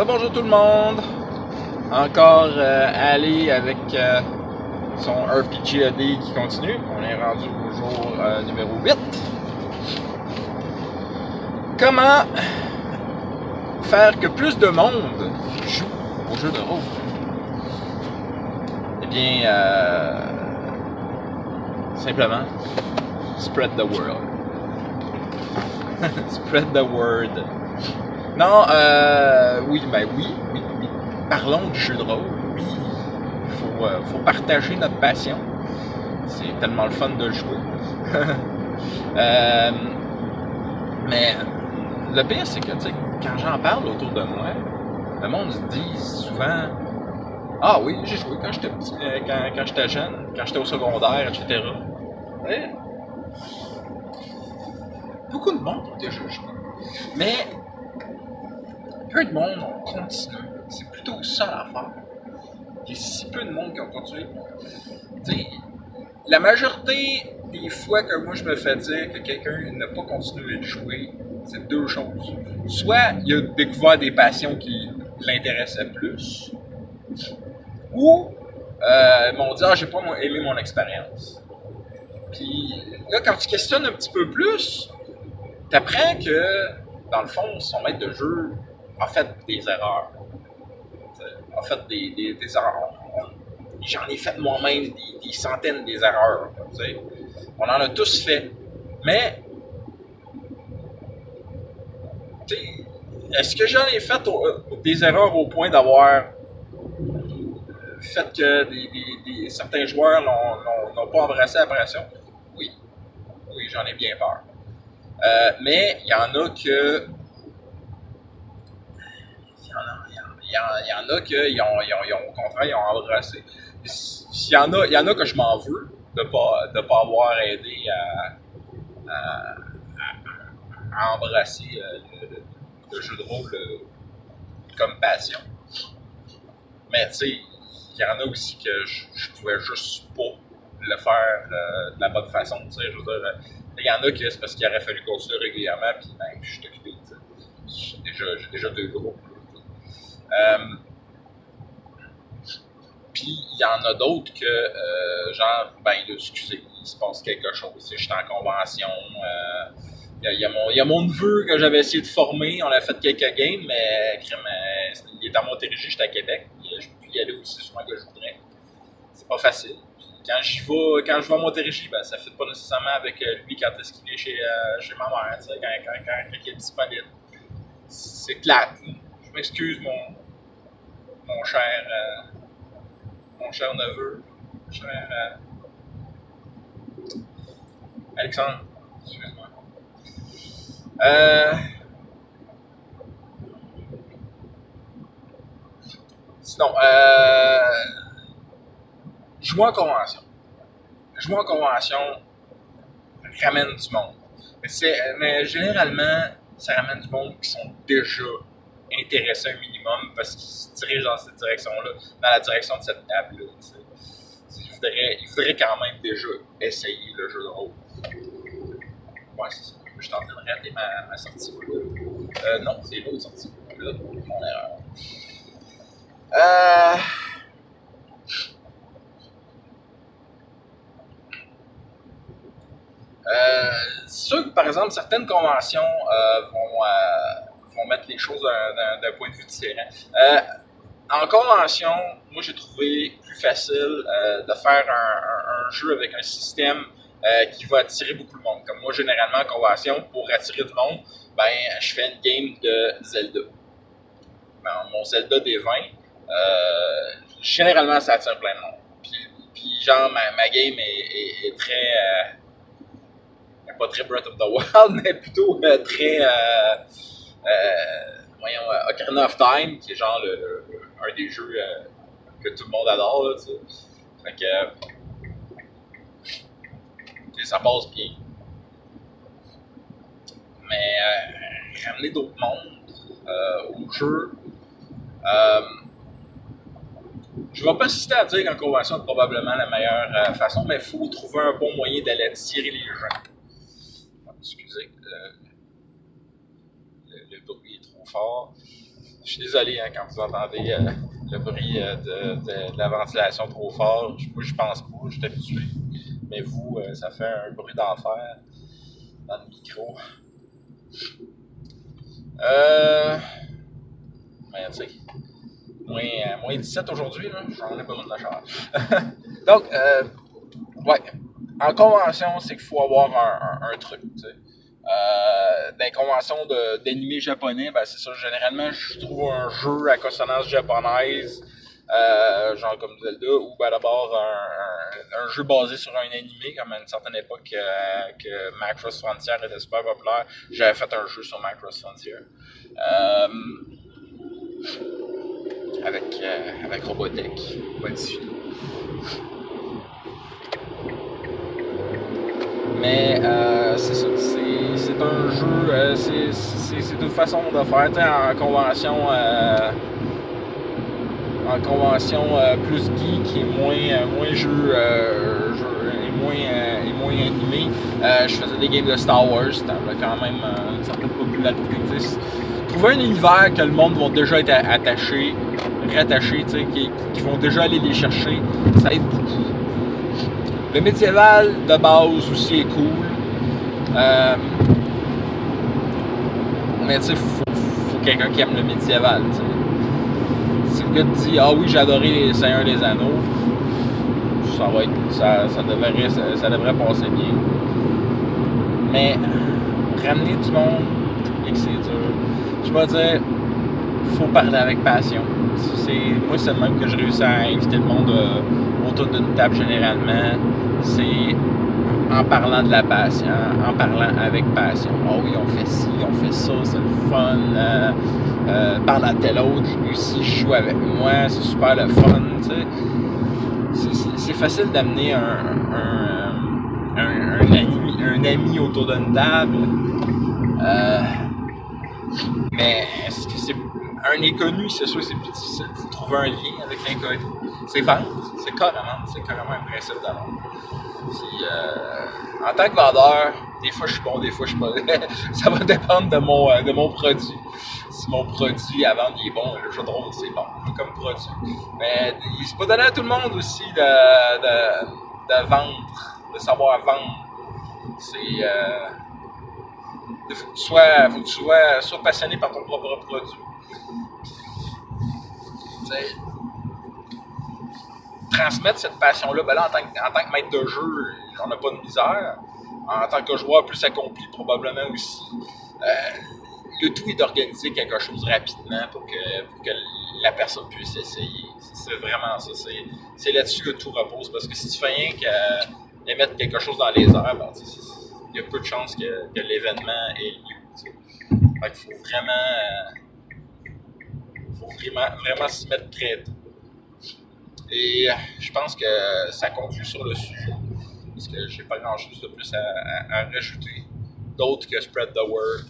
Bonjour tout le monde. Encore Ali avec son RPGAD qui continue. On est rendu au jour numéro 8. Comment faire que plus de monde joue au jeu de rôle? Eh bien, simplement, spread the word. Spread the word. Non, oui. Parlons du jeu de rôle. Oui, il faut partager notre passion. C'est tellement le fun de jouer. Mais le pire, c'est que quand j'en parle autour de moi, le monde se dit souvent: ah oui, j'ai joué quand j'étais petit, quand j'étais jeune, quand j'étais au secondaire, etc. Ouais. Beaucoup de monde ont déjà joué. Mais peu de monde ont continué. C'est plutôt ça l'affaire. Il y a si peu de monde qui ont continué. T'sais, la majorité des fois que moi je me fais dire que quelqu'un n'a pas continué de jouer, c'est deux choses. Soit il a découvert des passions qui l'intéressaient plus, ou ils m'ont dit: ah, j'ai pas aimé mon expérience. Puis là, quand tu questionnes un petit peu plus, t'apprends que, dans le fond, son maître de jeu a fait des erreurs. A fait des erreurs. J'en ai fait moi-même des centaines des erreurs. T'sais. On en a tous fait. Mais, est-ce que j'en ai fait des erreurs au point d'avoir fait que certains joueurs n'ont pas embrassé la pression? Oui. Oui, j'en ai bien peur. Mais il y en a que... Il y en a qui au contraire, ils ont embrassé. Il y en a que je m'en veux de pas avoir aidé à embrasser le jeu de rôle comme passion. Mais tu sais, il y en a aussi que je pouvais juste pas le faire de la bonne façon. Je veux dire, il y en a que c'est parce qu'il aurait fallu continuer régulièrement, puis ben, je suis occupé. J'ai déjà deux groupes. Puis il y en a d'autres que, genre, ben, excusez, il se passe quelque chose. Je suis en convention. Il y a mon neveu que j'avais essayé de former. On a fait quelques games, mais il est à Montérégie, j'étais à Québec. Je peux plus y aller aussi souvent que je voudrais. C'est pas facile. Puis quand je vais à Montérégie, ben, ça ne fait pas nécessairement avec lui quand est-ce qu'il est chez ma mère, quand il est disponible. C'est plate. Je m'excuse, mon cher neveu, cher Alexandre, excuse-moi. Sinon, jouer en convention. Jouer en convention ramène du monde. Mais généralement, ça ramène du monde qui sont déjà intéressés un minimum parce qu'ils se dirigent dans cette direction-là, dans la direction de cette table-là. Il faudrait quand même déjà essayer le jeu de rôle. Ouais, c'est ça. Je suis en train de rater ma sortie. Non, c'est l'autre sortie. Là, mon erreur. C'est sûr que, par exemple, certaines conventions vont mettre les choses d'un point de vue différent. En convention, moi, j'ai trouvé plus facile de faire un jeu avec un système qui va attirer beaucoup de monde. Comme moi, généralement, en convention, pour attirer du monde, ben, je fais une game de Zelda. Mon Zelda des 20, généralement, ça attire plein de monde. Puis genre, ma game est très... pas très Breath of the Wild, mais plutôt très... voyons, Ocarina of Time, qui est genre un des jeux que tout le monde adore, là, tu sais. Fait que ça passe bien. Mais ramener d'autres mondes au jeu, je ne vais pas hésiter à dire qu'en convention, c'est probablement la meilleure façon, mais il faut trouver un bon moyen d'aller attirer les gens. Excusez, le bruit est trop fort. Je suis désolé hein, quand vous entendez le bruit de la ventilation trop fort. Moi, je pense pas, je suis habitué. Mais vous, ça fait un bruit d'enfer dans le micro. Mais tu sais, moins 17 aujourd'hui, j'en ai besoin de la chaleur. Donc, ouais, en convention, c'est qu'il faut avoir un truc, tu sais. Dans les conventions d'animés japonais, ben c'est ça, généralement, je trouve un jeu à consonance japonaise, genre comme Zelda, ou ben d'abord un jeu basé sur un animé, comme à une certaine époque que Macross Frontier était super populaire. J'avais fait un jeu sur Macross Frontier. Avec Robotech, pas dessus. Mais c'est ça, c'est un jeu, c'est une façon de faire en convention plus geek et moins jeu, et moins animé. Je faisais des games de Star Wars, c'était quand même une certaine popularité. Trouver un univers que le monde va déjà être rattachés, qui vont déjà aller les chercher, ça aide beaucoup. Le médiéval de base aussi est cool. Mais tu sais, faut quelqu'un qui aime le médiéval. T'sais. Si le gars te dit ah oui j'ai adoré les Seigneurs des Anneaux, ça devrait passer bien. Mais ramener du monde et que c'est dur, je vais dire, faut parler avec passion. Moi c'est le même que je réussis à inviter le monde autour d'une table généralement. C'est en parlant de la passion, en parlant avec passion. Oh oui, on fait ci, on fait ça, c'est le fun. Parle à tel autre, lui aussi joue avec moi, c'est super le fun. C'est facile d'amener un ami autour d'une table. Mais est-ce que c'est un inconnu, c'est sûr, c'est plus difficile de trouver un lien avec l'inconnu. C'est carrément un principe de vente. Puis, en tant que vendeur, des fois je suis bon, des fois je suis pas. Ça va dépendre de mon produit. Si mon produit à vendre il est bon, le jeu de rôle c'est bon comme produit. Mais c'est pas donné à tout le monde aussi de vendre, de savoir vendre. C'est faut que tu sois passionné par ton propre produit. T'sais, transmettre cette passion-là, ben là, en tant que maître de jeu, j'en ai pas de misère. En tant que joueur plus accompli, probablement aussi. Le tout est d'organiser quelque chose rapidement pour que la personne puisse essayer. C'est vraiment ça. C'est là-dessus que tout repose. Parce que si tu fais rien qu'émettre quelque chose dans les airs, ben, il y a peu de chances que l'événement ait lieu. Fait qu'il faut vraiment s'y mettre très tôt. Et je pense que ça conclut sur le sujet. Parce que j'ai pas grand chose de plus à rajouter. D'autre que spread the word.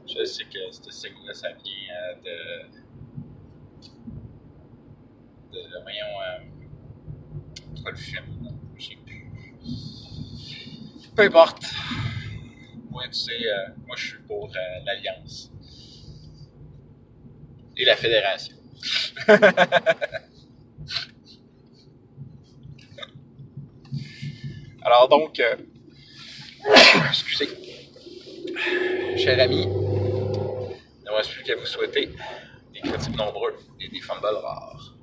Je sais que ce signe-là, ça vient le film. Je sais plus. Peu importe. Moi, tu sais, moi je suis pour l'Alliance. Et la Fédération. Alors donc, excusez, cher ami, il ne me reste plus qu'à vous souhaiter des critiques nombreux et des fumbles rares.